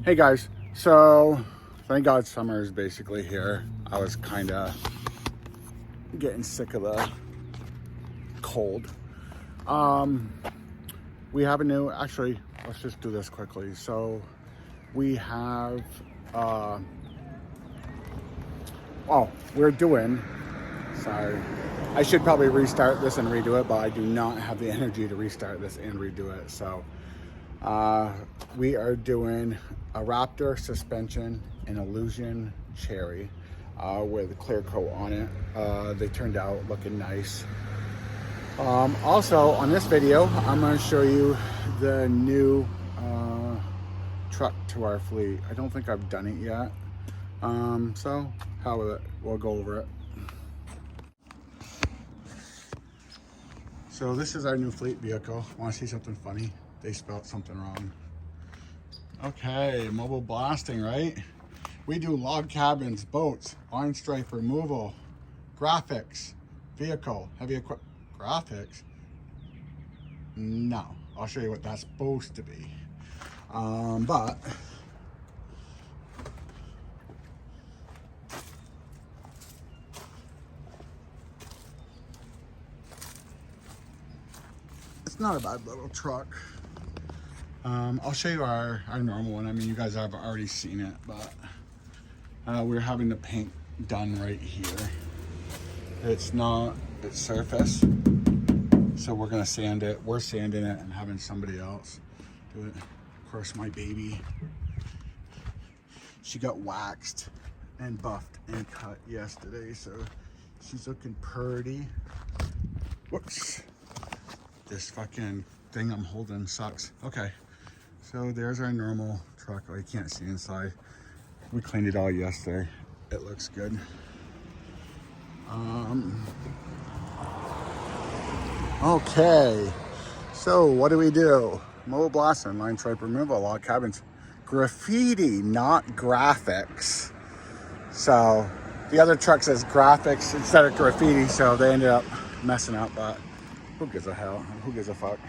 Hey guys, so thank God summer is basically here. I was kind of getting sick of the cold. We have a new, actually, let's just do this quickly. So we have, we're doing, sorry, I should probably restart this and redo it, but I do not have the energy to restart this and redo it. So we are doing a Raptor Suspension and Illusion Cherry with clear coat on it. They turned out looking nice. Also on this video, I'm going to show you the new truck to our fleet. I don't think I've done it yet. So how with it? We'll go over it. So this is our new fleet vehicle. Want to see something funny? They spelled something wrong. Okay, mobile blasting, right? We do log cabins, boats, line stripe removal, graphics, vehicle, heavy equipment. Graphics? No, I'll show you what that's supposed to be. But it's not a bad little truck. I'll show you our normal one. I mean, you guys have already seen it, but we're having the paint done right here. It's surface, so we're gonna sand it. We're sanding it and having somebody else do it. Of course, my baby, she got waxed and buffed and cut yesterday, so she's looking pretty. Whoops, this fucking thing I'm holding sucks. Okay, so there's our normal truck. Oh, you can't see inside. We cleaned it all yesterday. It looks good. Okay, so what do we do? Mobile blasting, line stripe removal, log cabins, graffiti, not graphics. So the other truck says graphics instead of graffiti, so they ended up messing up, but who gives a hell? Who gives a fuck?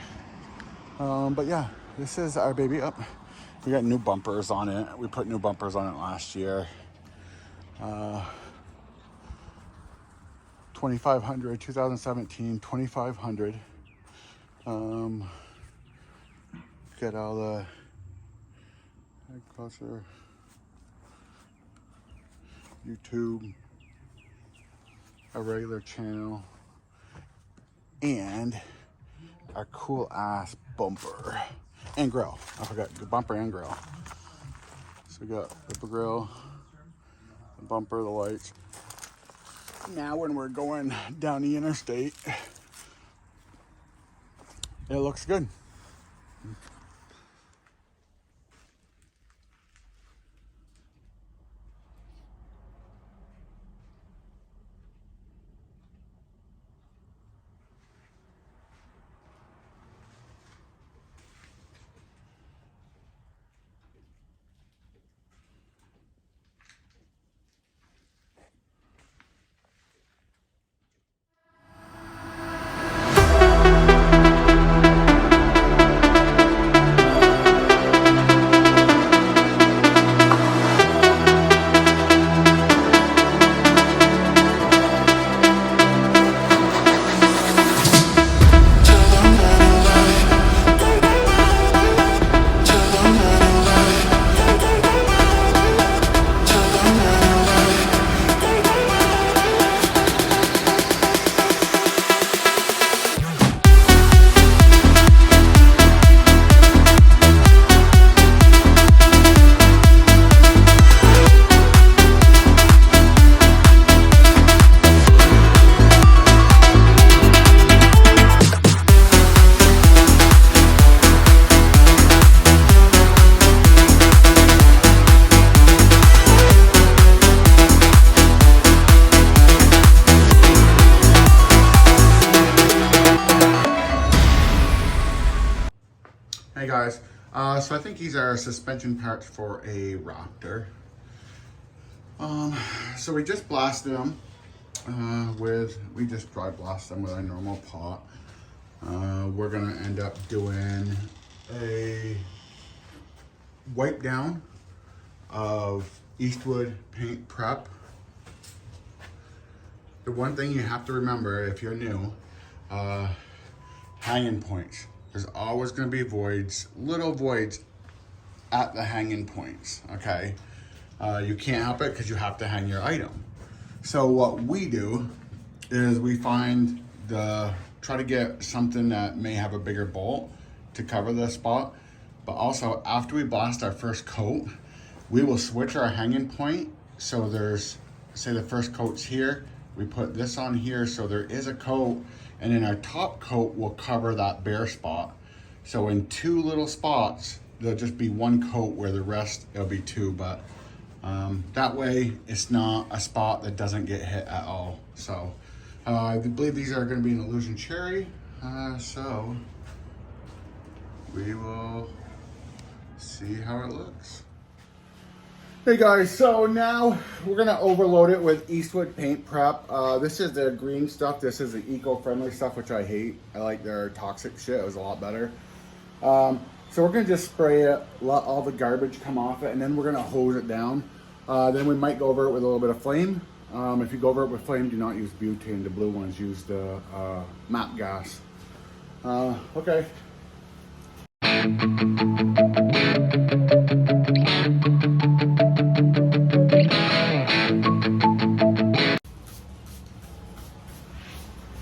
But yeah, this is our baby up. We got new bumpers on it. We put new bumpers on it last year. 2500, 2017, 2500. Get all the closer. YouTube, a regular channel, and a cool ass bumper and grill. I forgot the bumper and grill. So we got the grill, the bumper, the lights. Now when we're going down the interstate, it looks good. Hey guys, so I think these are suspension parts for a Raptor. So we just blasted them we just dry blast them with a normal pot. We're gonna end up doing a wipe down of Eastwood paint prep. The one thing you have to remember if you're new, hanging points. There's always going to be voids, little voids at the hanging points, okay? You can't help it because you have to hang your item. So what we do is we try to get something that may have a bigger bolt to cover the spot. But also after we blast our first coat, we will switch our hanging point. So there's, say the first coat's here, we put this on here so there is a coat, and then our top coat will cover that bare spot. So in two little spots, there'll just be one coat where the rest, it'll be two, but that way it's not a spot that doesn't get hit at all. So I believe these are gonna be an Illusion Cherry. So we will see how it looks. Hey guys, so now we're gonna overload it with Eastwood paint prep. This is the green stuff. This is the eco-friendly stuff, which I hate. I like their toxic shit. It was a lot better. So we're gonna just spray it, let all the garbage come off it, and then we're gonna hose it down. Then we might go over it with a little bit of flame. If you go over it with flame, do not use butane. The blue ones use the MAP gas. Okay.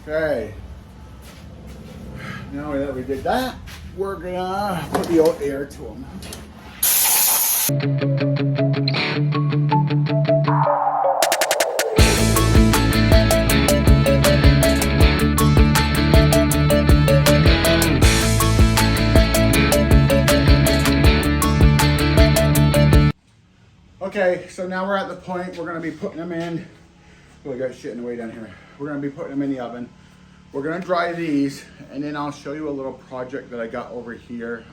Okay. Now that we did that, we're gonna put the old air to them. Okay, so now we're at the point we're gonna be putting them in. Oh, I got shit in the way down here. We're gonna be putting them in the oven. We're gonna dry these, and then I'll show you a little project that I got over here.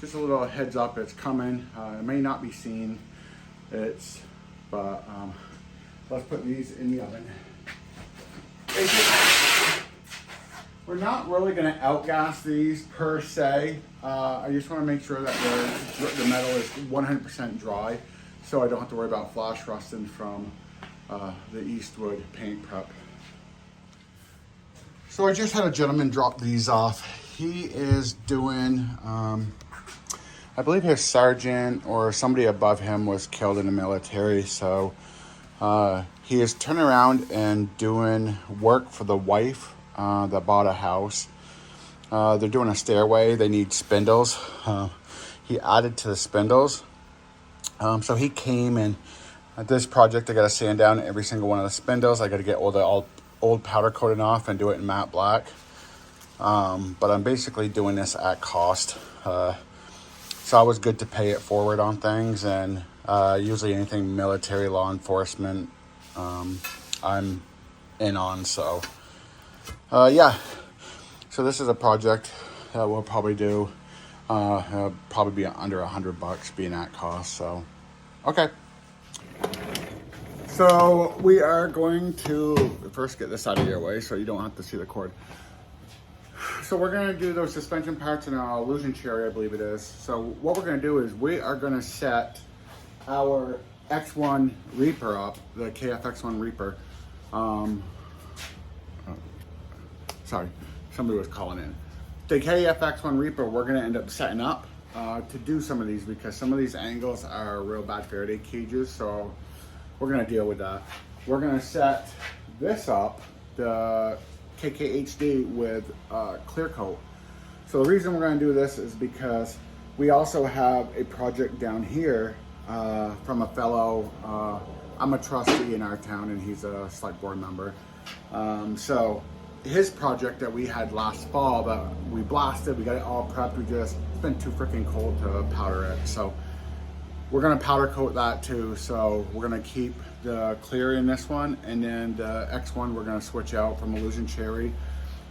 Just a little heads up, it's coming. It may not be seen, but let's put these in the oven. We're not really gonna outgas these per se. I just wanna make sure that the metal is 100% dry, so I don't have to worry about flash rusting from the Eastwood paint prep. So I just had a gentleman drop these off. He is doing, I believe his sergeant or somebody above him was killed in the military. So he is turning around and doing work for the wife that bought a house. They're doing a stairway. They need spindles. He added to the spindles. So he came and at this project, I got to sand down every single one of the spindles. I got to get all the old powder coating off and do it in matte black. But I'm basically doing this at cost. So I was good to pay it forward on things, and usually anything military, law enforcement, I'm in on. So yeah, so this is a project that we'll probably do. It'll probably be under $100 being at cost. So okay. So we are going to first get this out of your way so you don't have to see the cord. So we're going to do those suspension parts in our Illusion Cherry, I believe it is. So what we're going to do is we are going to set our X1 Reaper up, the KF-X1 Reaper. Sorry, somebody was calling in. The KF-X1 Reaper we're going to end up setting up to do some of these, because some of these angles are real bad Faraday cages. So we're going to deal with that. We're going to set this up, the KKHD, with clear coat. So the reason we're going to do this is because we also have a project down here from a fellow, I'm a trustee in our town and he's a select board member. So his project that we had last fall that we blasted, we got it all prepped, it's been too freaking cold to powder it. So we're gonna powder coat that too. So we're gonna keep the clear in this one, and then the X1 we're gonna switch out from Illusion Cherry.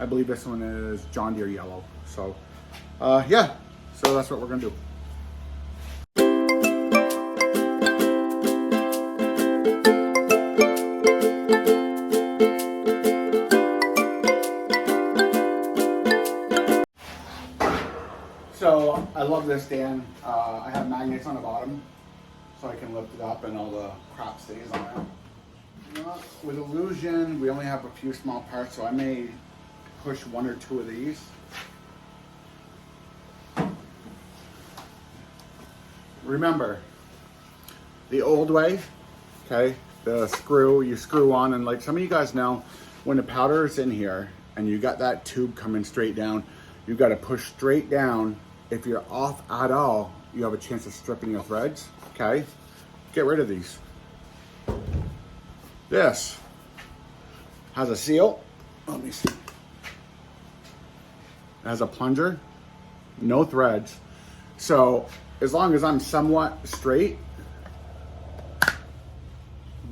I believe this one is John Deere Yellow. So yeah, so that's what we're gonna do. So I love this, Dan. I have magnets on the bottom. so I can lift it up and all the crap stays on it. With Illusion, we only have a few small parts, so I may push 1 or 2 of these. Remember, the old way, okay, the screw, you screw on, and like some of you guys know, when the powder is in here and you got that tube coming straight down, you got to push straight down. If you're off at all, you have a chance of stripping your threads, okay? Get rid of these. This has a seal. Let me see. It has a plunger, no threads. So as long as I'm somewhat straight,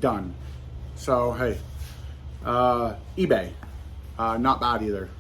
done. So hey, eBay, not bad either.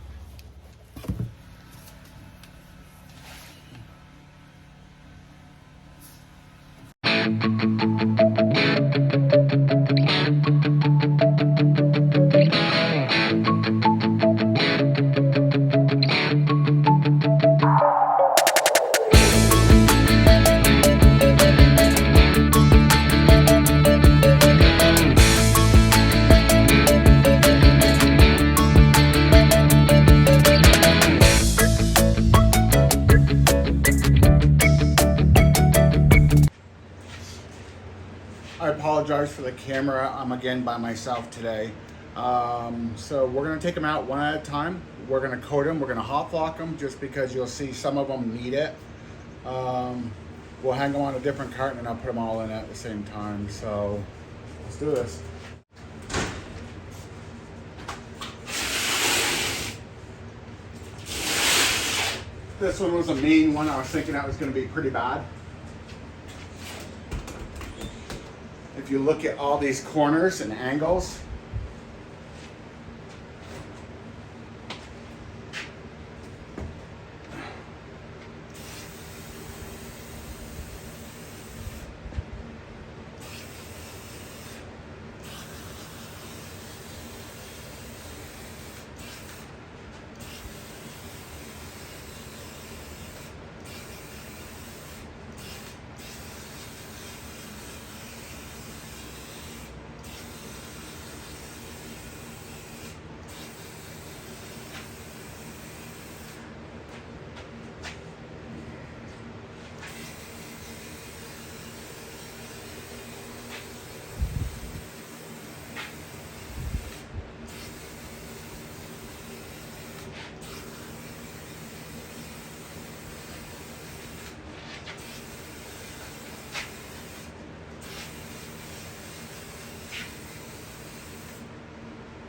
I apologize for the camera. I'm again by myself today. So we're gonna take them out one at a time. We're gonna coat them, we're gonna hot block them just because you'll see some of them need it. We'll hang them on a different carton and I'll put them all in at the same time. So let's do this. This one was a mean one. I was thinking that was gonna be pretty bad. If you look at all these corners and angles,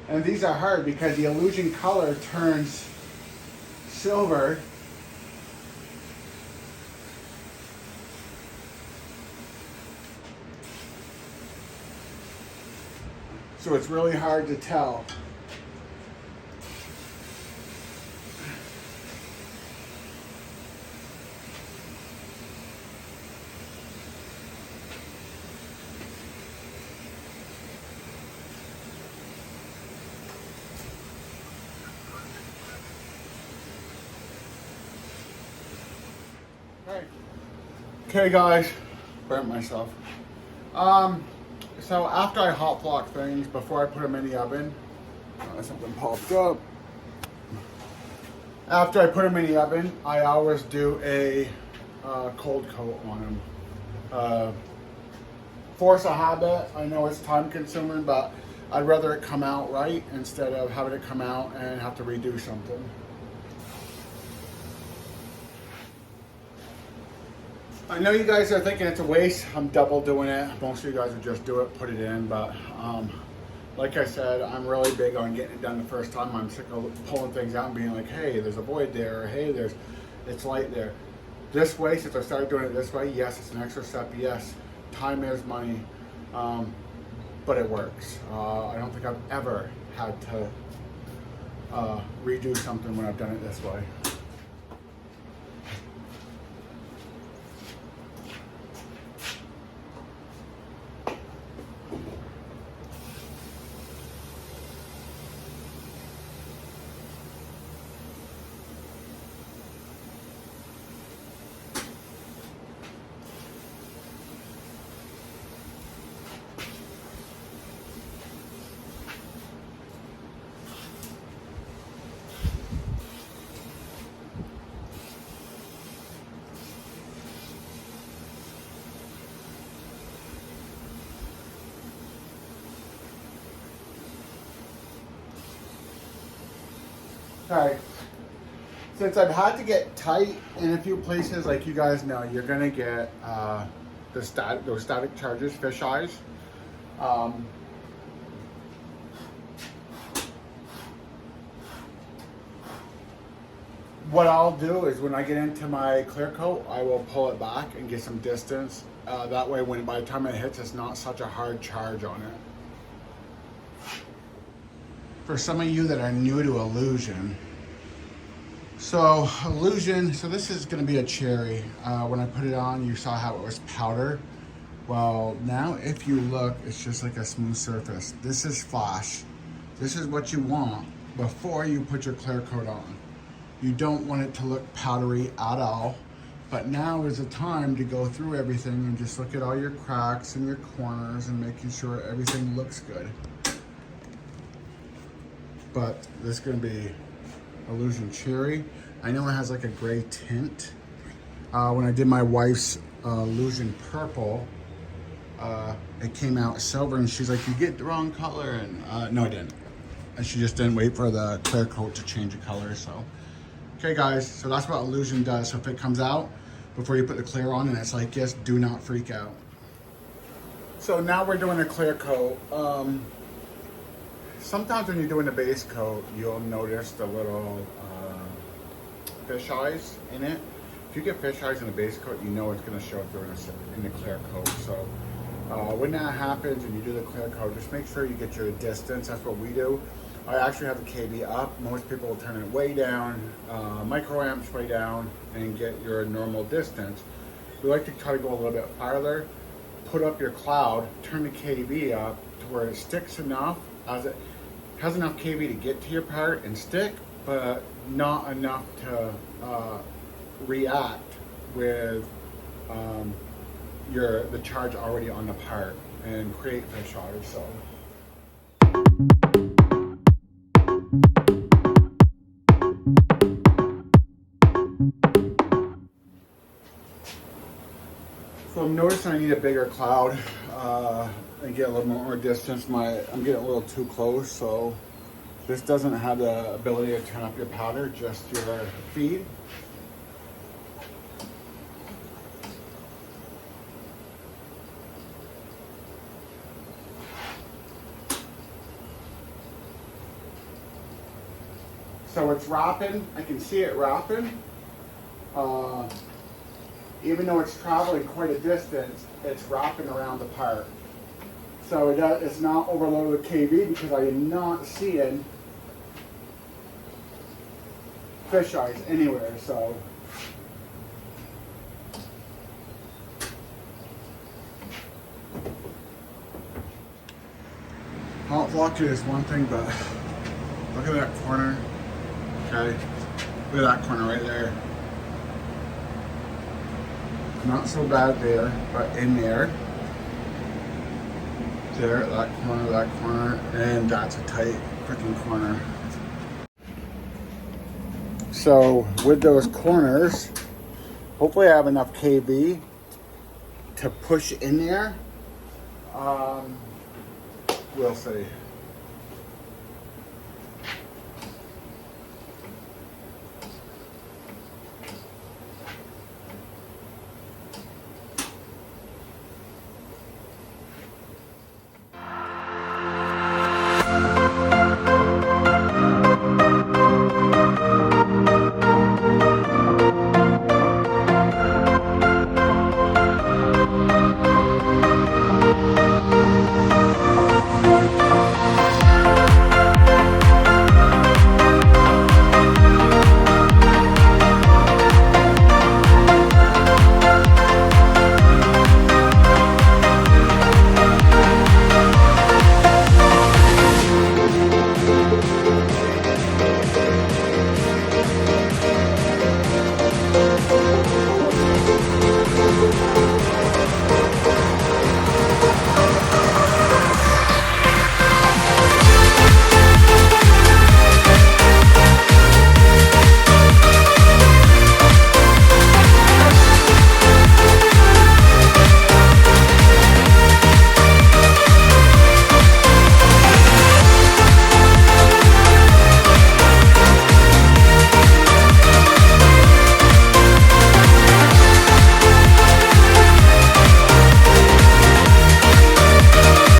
and these are hard because the Illusion color turns silver. So it's really hard to tell. Okay guys, burnt myself. So after I hot block things, before I put them in the oven, something popped up. After I put them in the oven, I always do a cold coat on them. Force a habit. I know it's time consuming, but I'd rather it come out right instead of having it come out and have to redo something. I know you guys are thinking it's a waste. I'm double doing it. Most of you guys would just do it, put it in, but like I said, I'm really big on getting it done the first time. I'm sick of pulling things out and being like, hey, there's a void there, or hey, it's light there. This way, since I started doing it this way, yes, it's an extra step, yes, time is money, but it works. I don't think I've ever had to redo something when I've done it this way. Okay. Since I've had to get tight in a few places, like you guys know, you're gonna get those static charges, fish eyes. What I'll do is when I get into my clear coat, I will pull it back and get some distance. That way, by the time it hits, it's not such a hard charge on it. For some of you that are new to Illusion, so this is going to be a cherry. When I put it on, you saw how it was powder. Well, now if you look, it's just like a smooth surface. This is flash. This is what you want before you put your clear coat on. You don't want it to look powdery at all, but now is the time to go through everything and just look at all your cracks and your corners and making sure everything looks good. But this is gonna be Illusion Cherry. I know it has like a gray tint. When I did my wife's Illusion Purple, it came out silver, and she's like, you get the wrong color, and no I didn't. And she just didn't wait for the clear coat to change the color, so. Okay guys, so that's what Illusion does. So if it comes out before you put the clear on and it's like, yes, do not freak out. So now we're doing a clear coat. Sometimes when you're doing the base coat, you'll notice the little fish eyes in it. If you get fish eyes in the base coat, you know it's gonna show through in the clear coat. So when that happens and you do the clear coat, just make sure you get your distance. That's what we do. I actually have the KB up. Most people will turn it way down, microamps way down, and get your normal distance. We like to try to go a little bit farther, put up your cloud, turn the KB up to where it sticks enough, as it has enough KB to get to your part and stick, but not enough to react with the charge already on the part and create fish eyes. So. So I'm noticing I need a bigger cloud and get a little more distance. I'm getting a little too close, so this doesn't have the ability to turn up your powder, just your feed. So it's wrapping, I can see it wrapping. Even though it's traveling quite a distance, it's wrapping around the part. So it's not overloaded with KB because I am not seeing fish eyes anywhere. So hot blocking is one thing, but look at that corner. Okay, look at that corner right there. Not so bad there, but in there, that corner, and that's a tight freaking corner. So with those corners, hopefully I have enough KB to push in there. We'll see.